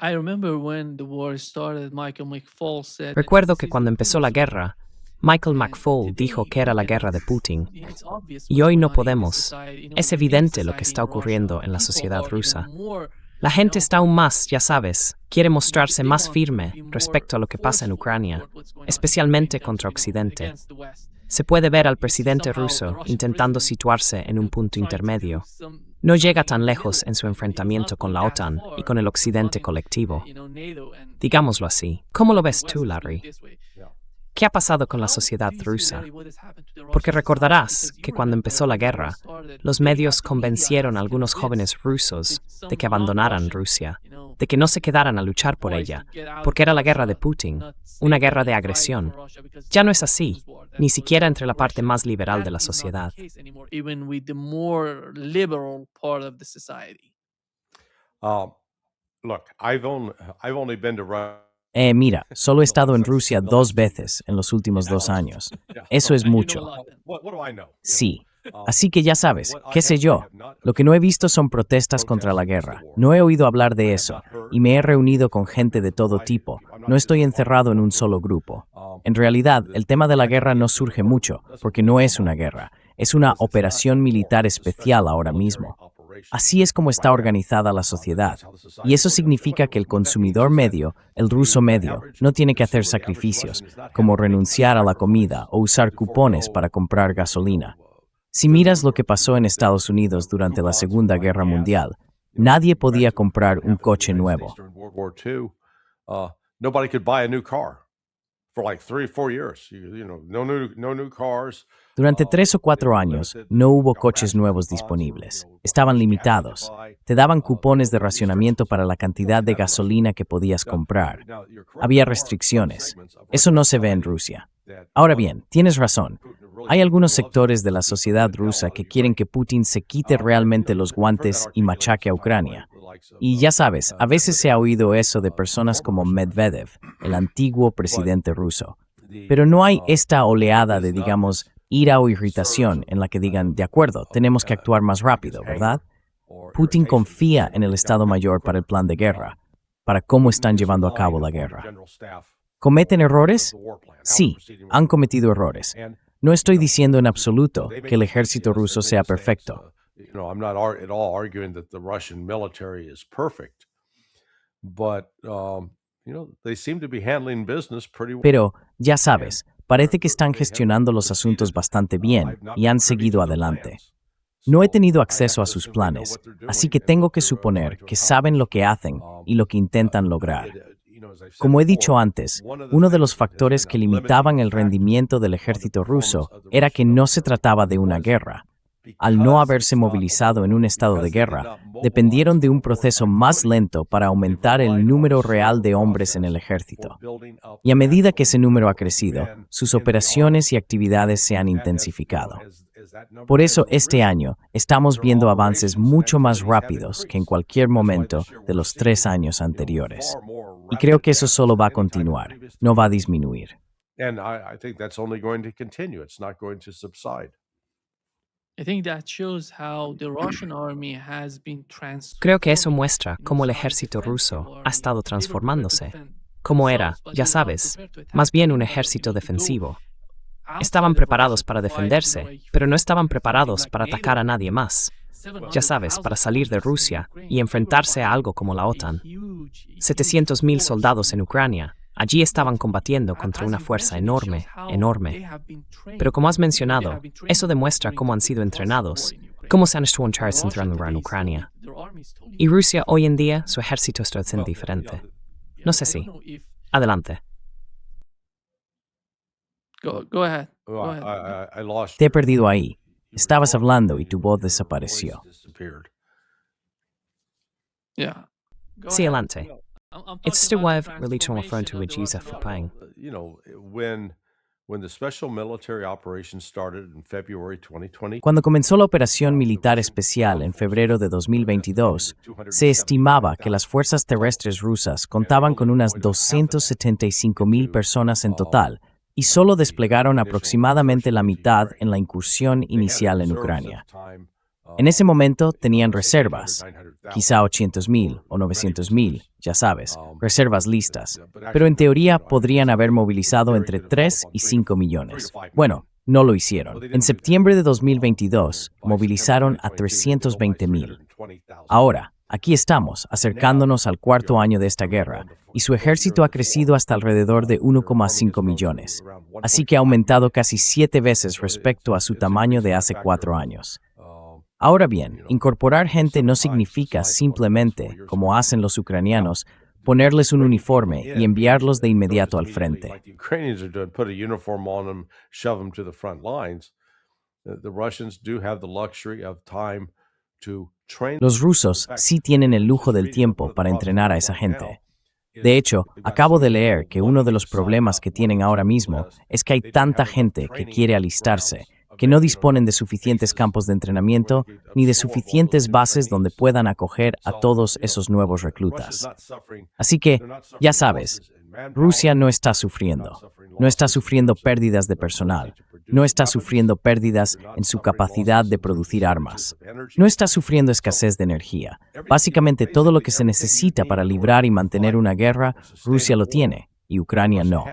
I remember when the war started, Michael McFaul said that Recuerdo this que is the cuando empezó la Putin's war. guerra, Michael And McFaul dijo today, que era la and guerra de Putin. it's obvious Y what's hoy going no on in the podemos. society. Es In the evidente lo que society está in Russia, ocurriendo en la people sociedad are even rusa. more, La gente está aún más, ya sabes, quiere mostrarse they más want to firme be more respecto a lo que pasa en forceful Ucrania, toward what's going on in Ukraine, especialmente contra Occidente. against the West. Se puede ver al You see presidente somehow the ruso Russian intentando president situarse en un punto trying to do intermedio. No llega something in tan the lejos middle. en su He's not enfrentamiento con going la that OTAN y far con el to Occidente running, colectivo. NATO and Digámoslo así. ¿Cómo lo the ves West tú, to do it Larry? this way. ¿Qué ha pasado con la How sociedad do you see, rusa? Larry, what has happened to the Porque Russian society? recordarás Because que you cuando remember empezó la when the war guerra, started, los they medios had the media convencieron a has algunos jóvenes convinced rusos some de que young abandonaran Russian, Rusia, de que no se quedaran a luchar por boys ella, to get out porque of era la guerra de Russia, Putin, not una stay there guerra de and fight for agresión. Russia, because Ya that no es was así, Putin's war. That ni was siquiera war entre la for parte Russia. más liberal de That la is not the sociedad. case anymore, even with the more liberal part of the society. Um, Look, I've only been to Russia Mira, solo he in the estado en last Rusia in the 2 last 2 veces years. en los últimos Yeah, 2 años. yeah. Eso es You know a mucho. lot then. What do I know? Sí. Um, Así que ya sabes, what I qué sé have- I yo. have not Lo que no he observed visto son protestas contra la protests against guerra. the war. No he oído hablar I de have eso. not heard Y me he about reunido con gente de a todo variety of tipo. people. I'm not No estoy just part of encerrado en one un group. solo grupo. Um, En realidad, el tema de la guerra no surge mucho, porque no es una guerra. Es una operación militar especial ahora mismo. Así es como está organizada la sociedad. Y eso significa que el consumidor medio, el ruso medio, no tiene que hacer sacrificios, como renunciar a la comida o usar cupones para comprar gasolina. Si miras lo que pasó en Estados Unidos durante la Segunda Guerra Mundial, nadie podía comprar un coche nuevo. Nobody could buy a new car for like 3 or 4 years. No new cars. Durante 3 o 4 años, no hubo coches nuevos disponibles. Estaban limitados. Te daban cupones de racionamiento para la cantidad de gasolina que podías comprar. Había restricciones. Eso no se ve en Rusia. Ahora bien, tienes razón. Hay algunos sectores de la sociedad rusa que quieren que Putin se quite realmente los guantes y machaque a Ucrania. Y ya sabes, a veces se ha oído eso de personas como Medvedev, el antiguo presidente ruso. Pero no hay esta oleada de, digamos, ira o irritación en la que digan, de acuerdo, tenemos que actuar más rápido, ¿verdad? Putin confía en el Estado Mayor para el plan de guerra, para cómo están llevando a cabo la guerra. ¿Cometen errores? Sí, han cometido errores. No estoy diciendo en absoluto que el ejército ruso sea perfecto. I'm not at all arguing that the Russian military is perfect, but they seem to be handling business pretty well. Pero, ya sabes, parece que están gestionando los asuntos bastante bien y han seguido adelante. No he tenido acceso a sus planes, así que tengo que suponer que saben lo que hacen y lo que intentan lograr. Como he dicho antes, uno de los factores que limitaban el rendimiento del ejército ruso era que no se trataba de una guerra. Al no haberse movilizado en un estado de guerra, dependieron de un proceso más lento para aumentar el número real de hombres en el ejército. Y a medida que ese número ha crecido, sus operaciones y actividades se han intensificado. Por eso, este año, estamos viendo avances mucho más rápidos que en cualquier momento de los 3 años anteriores. Y creo que eso solo va a continuar, no va a disminuir. And I think that's only going to continue. It's not going to subside. I think that shows how the Russian army has been Creo que eso transforming muestra cómo el inside ejército defensive ruso ha army. estado They were prepared to transformándose. defend Como era, themselves, but ya they were not sabes, prepared to attack más bien un anybody, ejército to go defensivo. outside Estaban of preparados Russia para to fight, defenderse, like pero no estaban something preparados like para NATO. atacar a nadie más. Ya sabes, para salir de Rusia y enfrentarse a algo como la OTAN. 700.000 soldados en Ucrania. Allí estaban combatiendo contra una fuerza enorme, enorme. Pero como has mencionado, eso demuestra cómo han sido entrenados, cómo se han estado entrenando en Ucrania. Y Rusia hoy en día, su ejército está siendo diferente. No sé si. Adelante. Go ahead. Go Well, ahead. I lost Te he you. perdido ahí. Estabas hablando y tu voz desapareció. Voice disappeared. Yeah. Go Sí, ahead. adelante. I'm It's talking still about why the I've really referring to transformation of it the Jesus Russian for paying. When the special military operation started in February 2020, Cuando comenzó la operación militar especial en febrero de 2022, se estimaba que las fuerzas terrestres rusas contaban con unas 275.000 personas en total y solo desplegaron aproximadamente la mitad en la incursión they had inicial en reserves at Ucrania. the time En ese momento tenían reservas, quizá 800,000 o 900,000, ya sabes, reservas listas, pero en teoría podrían haber movilizado entre 3 y 5 millones. Bueno, no lo hicieron. En septiembre de 2022, movilizaron a 320,000. Ahora, aquí estamos, acercándonos al cuarto año de esta guerra, y su ejército ha crecido hasta alrededor de 1,5 millones, así que ha aumentado casi 7 veces respecto a su tamaño de hace 4 años. Ahora bien, incorporar gente no significa simplemente, como hacen los ucranianos, ponerles un uniforme y enviarlos de inmediato al frente. Los rusos sí tienen el lujo del tiempo para entrenar a esa gente. De hecho, acabo de leer que uno de los problemas que tienen ahora mismo es que hay tanta gente que quiere alistarse, que no disponen de suficientes campos de entrenamiento ni de suficientes bases donde puedan acoger a todos esos nuevos reclutas. Así que, ya sabes, Rusia no está sufriendo. No está sufriendo pérdidas de personal. No está sufriendo pérdidas en su capacidad de producir armas. No está sufriendo escasez de energía. Básicamente todo lo que se necesita para librar y mantener una guerra, Rusia lo tiene, y Ucrania no.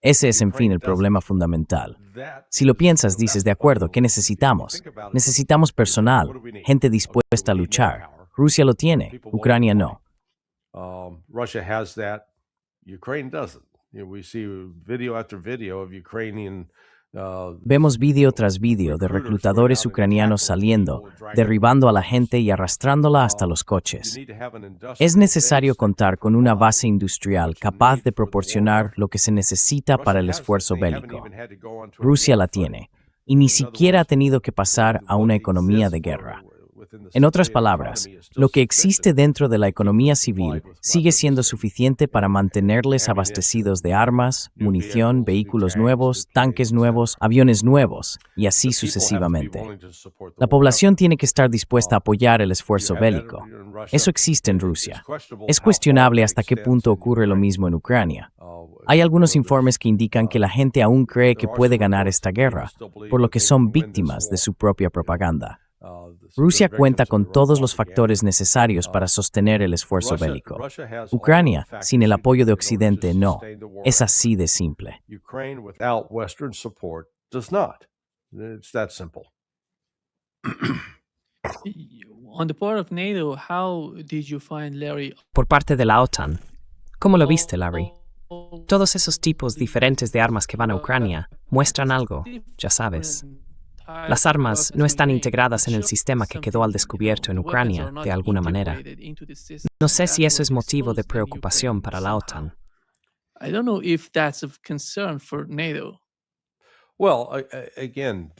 Ese es, en fin, el problema fundamental. Si lo piensas, dices, de acuerdo, ¿qué necesitamos? Necesitamos personal, gente dispuesta a luchar. Rusia lo tiene, Ucrania no. Russia has that. Ukraine doesn't. We see video after video of Ukrainian. Vemos vídeo tras vídeo de reclutadores ucranianos saliendo, derribando a la gente y arrastrándola hasta los coches. Es necesario contar con una base industrial capaz de proporcionar lo que se necesita para el esfuerzo bélico. Rusia la tiene, y ni siquiera ha tenido que pasar a una economía de guerra. En otras palabras, lo que existe dentro de la economía civil sigue siendo suficiente para mantenerles abastecidos de armas, munición, vehículos nuevos, tanques nuevos, aviones nuevos, y así sucesivamente. La población tiene que estar dispuesta a apoyar el esfuerzo bélico. Eso existe en Rusia. Es cuestionable hasta qué punto ocurre lo mismo en Ucrania. Hay algunos informes que indican que la gente aún cree que puede ganar esta guerra, por lo que son víctimas de su propia propaganda. Rusia cuenta con todos los factores necesarios para sostener el esfuerzo bélico. Ucrania, sin el apoyo de Occidente, no. Es así de simple. On the part of NATO, how did you find Larry? Por parte de la OTAN, ¿cómo lo viste, Larry? Todos esos tipos diferentes de armas que van a Ucrania muestran algo, ya sabes. Las armas no están integradas en el sistema que quedó al descubierto en Ucrania, de alguna manera. No sé si eso es motivo de preocupación para la OTAN. I don't know if that's of concern for NATO. Well, again,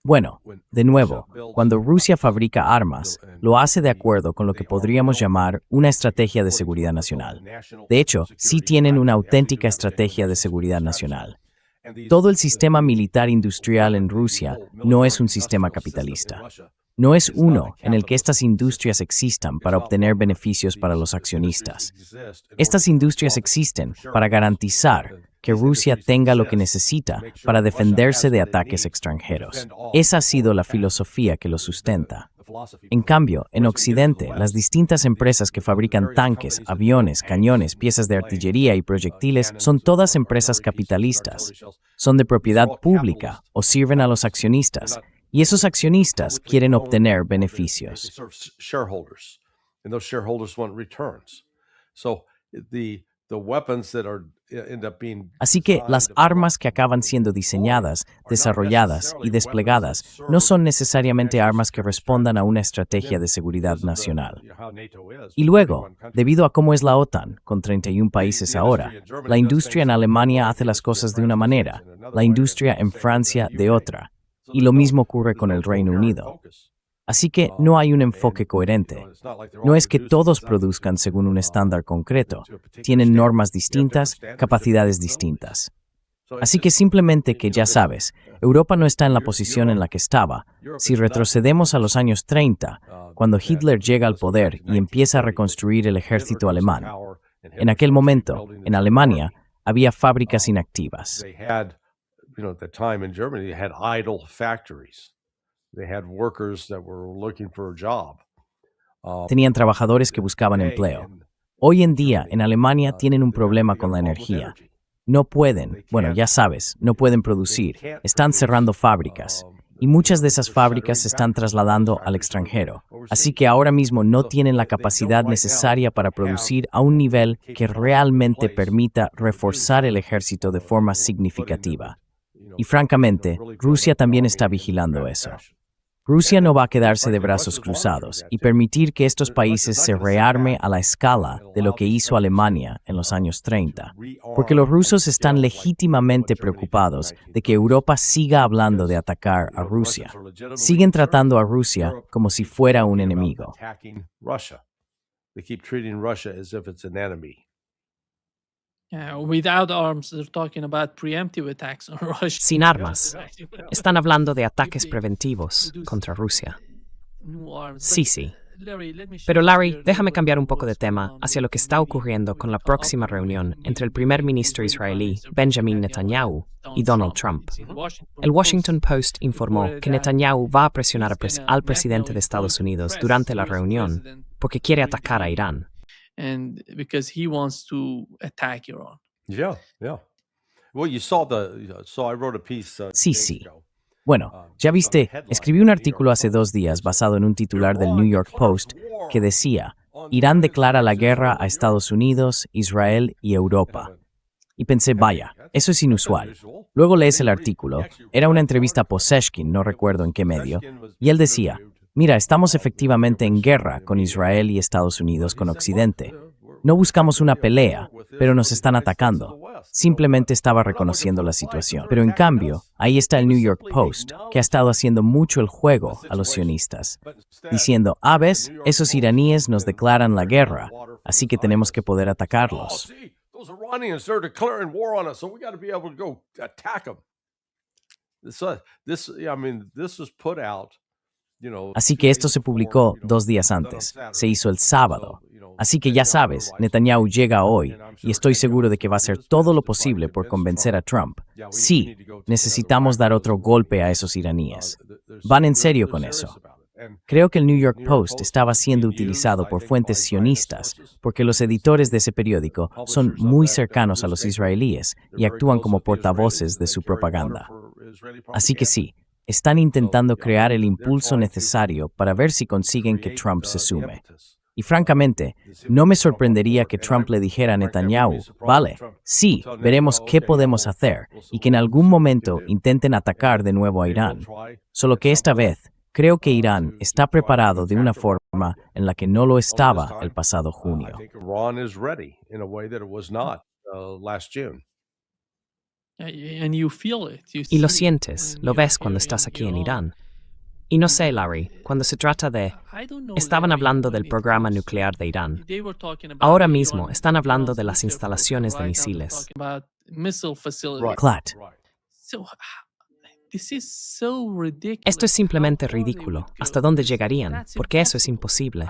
Bueno, de nuevo, cuando Rusia fabrica armas, lo hace de acuerdo con lo que podríamos llamar una estrategia de seguridad nacional. De hecho, sí tienen una auténtica estrategia de seguridad nacional. Todo el sistema militar industrial en Rusia no es un sistema capitalista. No es uno en el que estas industrias existan para obtener beneficios para los accionistas. Estas industrias existen para garantizar que Rusia tenga lo que necesita para defenderse de ataques extranjeros. Esa ha sido la filosofía que lo sustenta. En cambio, en Occidente, las distintas empresas que fabrican tanques, aviones, cañones, piezas de artillería y proyectiles son todas empresas capitalistas. Son de propiedad pública o sirven a los accionistas, y esos accionistas quieren obtener beneficios. Así que las armas que acaban siendo diseñadas, desarrolladas y desplegadas no son necesariamente armas que respondan a una estrategia de seguridad nacional. Y luego, debido a cómo es la OTAN, con 31 países ahora, la industria en Alemania hace las cosas de una manera, la industria en Francia de otra, y lo mismo ocurre con el Reino Unido. Así que no hay un enfoque coherente. No es que todos produzcan según un estándar concreto. Tienen normas distintas, capacidades distintas. Así que simplemente que ya sabes, Europa no está en la posición en la que estaba. Si retrocedemos a los años 30, cuando Hitler llega al poder y empieza a reconstruir el ejército alemán, en aquel momento, en Alemania, había fábricas inactivas. They had workers that were looking for a job. Tenían trabajadores que buscaban empleo. Hoy en día, en Alemania tienen un problema con la energía. No pueden, bueno, ya sabes, no pueden producir. Están cerrando fábricas. Y muchas de esas fábricas se están trasladando al extranjero. Así que ahora mismo no tienen la capacidad necesaria para producir a un nivel que realmente permita reforzar el ejército de forma significativa. Y francamente, Rusia también está vigilando eso. Rusia no va a quedarse de brazos cruzados y permitir que estos países se rearme a la escala de lo que hizo Alemania en los años 30, porque los rusos están legítimamente preocupados de que Europa siga hablando de atacar a Rusia. Siguen tratando a Rusia como si fuera un enemigo. They keep treating Russia as if it's an enemy. Without arms, they're talking about preemptive attacks on Russia. Sin armas. Están hablando de ataques preventivos contra Rusia. Sí, sí. Pero Larry, déjame cambiar un poco de tema hacia lo que está ocurriendo con la próxima reunión entre el primer ministro israelí, Benjamin Netanyahu, y Donald Trump. El Washington Post informó que Netanyahu va a presionar al presidente de Estados Unidos durante la reunión porque quiere atacar a Irán. And because he wants to attack Iran. Yeah. Well, you saw I wrote a piece. Sí, sí. Bueno, ya viste, escribí un artículo hace 2 días basado en un titular del New York Post que decía, Irán declara la guerra a Estados Unidos, Israel y Europa. Y pensé, vaya, eso es inusual. Luego lees el artículo, era una entrevista a Poseshkin, no recuerdo en qué medio, y él decía, mira, estamos efectivamente en guerra con Israel y Estados Unidos con Occidente. No buscamos una pelea, pero nos están atacando. Simplemente estaba reconociendo la situación. Pero en cambio, ahí está el New York Post, que ha estado haciendo mucho el juego a los sionistas, diciendo, ¿ves? Esos iraníes nos declaran la guerra, así que tenemos que poder atacarlos. Those Iranians, they're declaring war on us, so we got to be able to go attack them. This was put out. Así que esto se publicó 2 días antes. Se hizo el sábado. Así que ya sabes, Netanyahu llega hoy y estoy seguro de que va a hacer todo lo posible por convencer a Trump. Sí, necesitamos dar otro golpe a esos iraníes. Van en serio con eso. Creo que el New York Post estaba siendo utilizado por fuentes sionistas porque los editores de ese periódico son muy cercanos a los israelíes y actúan como portavoces de su propaganda. Así que sí, están intentando crear el impulso necesario para ver si consiguen que Trump se sume. Y francamente, no me sorprendería que Trump le dijera a Netanyahu, vale, sí, veremos qué podemos hacer, y que en algún momento intenten atacar de nuevo a Irán. Solo que esta vez, creo que Irán está preparado de una forma en la que no lo estaba el pasado junio. Y lo sientes, lo ves cuando estás aquí en Irán. Y no sé, Larry, cuando se trata de... Estaban hablando del programa nuclear de Irán. Ahora mismo están hablando de las instalaciones de misiles. Clat. Esto es simplemente ridículo. ¿Hasta dónde llegarían? Porque eso es imposible.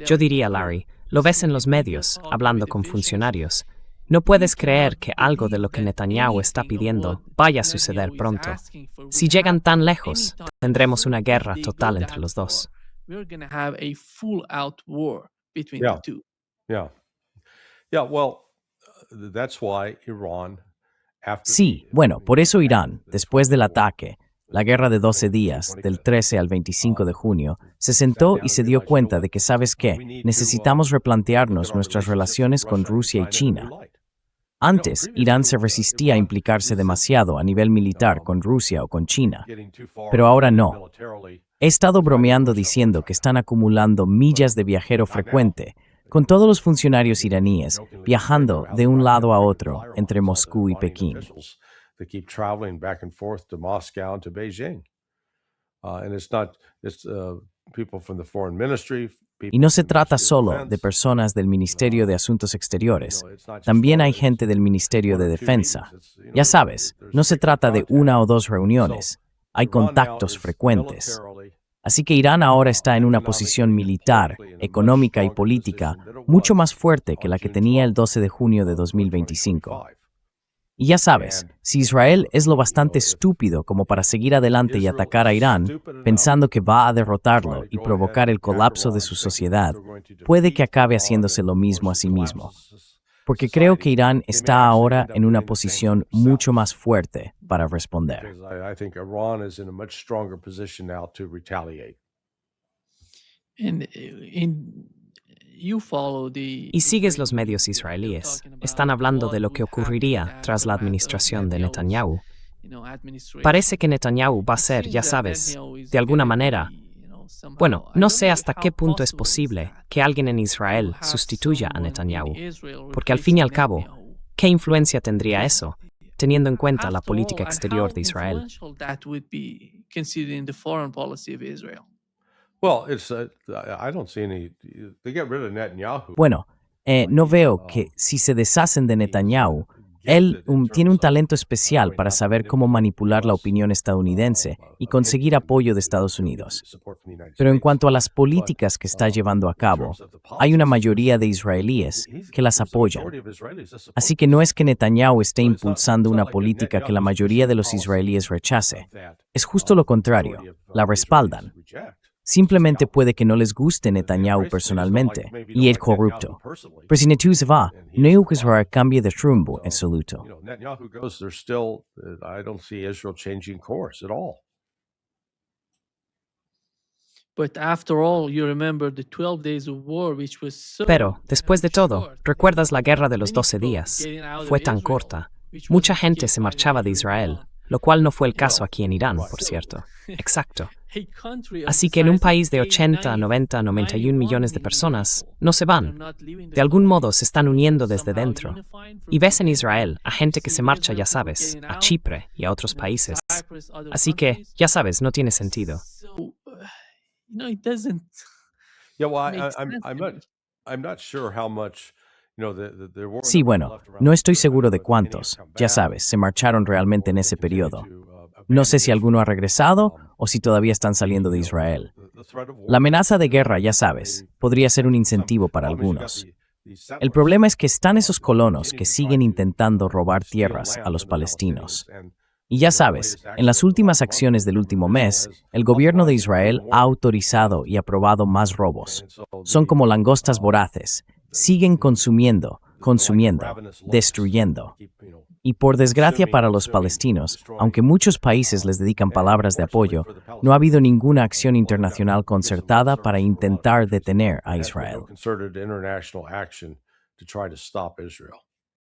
Yo diría, Larry, lo ves en los medios, hablando con funcionarios. No puedes creer que algo de lo que Netanyahu está pidiendo vaya a suceder pronto. Si llegan tan lejos, tendremos una guerra total entre los dos. Sí, bueno, por eso Irán, después del ataque, la guerra de 12 días, del 13 al 25 de junio, se sentó y se dio cuenta de que, ¿sabes qué? Necesitamos replantearnos nuestras relaciones con Rusia y China. Antes, Irán se resistía a implicarse demasiado a nivel militar con Rusia o con China, pero ahora no. He estado bromeando diciendo que están acumulando millas de viajero frecuente, con todos los funcionarios iraníes viajando de un lado a otro entre Moscú y Pekín. Y no se trata solo de personas del Ministerio de Asuntos Exteriores, también hay gente del Ministerio de Defensa. Ya sabes, no se trata de 1 o 2 reuniones, hay contactos frecuentes. Así que Irán ahora está en una posición militar, económica y política mucho más fuerte que la que tenía el 12 de junio de 2025. Y ya sabes, si Israel es lo bastante estúpido como para seguir adelante y atacar a Irán, pensando que va a derrotarlo y provocar el colapso de su sociedad, puede que acabe haciéndose lo mismo a sí mismo. Porque creo que Irán está ahora en una posición mucho más fuerte para responder. I think Iran is in a much stronger position now to retaliate. And you follow the Y sigues los medios israelíes. Están hablando de lo que ocurriría tras la administración de Netanyahu. Parece que Netanyahu va a ser, ya sabes, de alguna manera. Bueno, no sé hasta qué punto es posible que alguien en Israel sustituya a Netanyahu, porque al fin y al cabo, ¿qué influencia tendría eso, teniendo en cuenta la política exterior de Israel? Well, I don't see any. They get rid of Netanyahu. Bueno, no veo que si se deshacen de Netanyahu, él tiene un talento especial para saber cómo manipular la opinión estadounidense y conseguir apoyo de Estados Unidos. Pero en cuanto a las políticas que está llevando a cabo, hay una mayoría de israelíes que las apoyan. Así que no es que Netanyahu esté impulsando una política que la mayoría de los israelíes rechace. Es justo lo contrario, la respaldan. Simplemente puede que no les guste Netanyahu personalmente y el corrupto. Pero si Netanyahu se va, no hay que Israel cambie de rumbo absoluto. Netanyahu goes, there's still. I don't see Israel changing course at all. Pero, después de todo, ¿recuerdas la guerra de los 12 días? Fue tan corta. Mucha gente se marchaba de Israel, lo cual no fue el caso aquí en Irán, por cierto. Exacto. Así que en un país de 80, 90, 91 millones de personas, no se van. De algún modo se están uniendo desde dentro. Y ves en Israel a gente que se marcha, ya sabes, a Chipre y a otros países. Así que, ya sabes, no tiene sentido. Yeah, well, I'm not sure how much. Sí, bueno, no estoy seguro de cuántos, ya sabes, se marcharon realmente en ese periodo. No sé si alguno ha regresado o si todavía están saliendo de Israel. La amenaza de guerra, ya sabes, podría ser un incentivo para algunos. El problema es que están esos colonos que siguen intentando robar tierras a los palestinos. Y ya sabes, en las últimas acciones del último mes, el gobierno de Israel ha autorizado y aprobado más robos. Son como langostas voraces. Siguen consumiendo, destruyendo. Y por desgracia para los palestinos, aunque muchos países les dedican palabras de apoyo, no ha habido ninguna acción internacional concertada para intentar detener a Israel.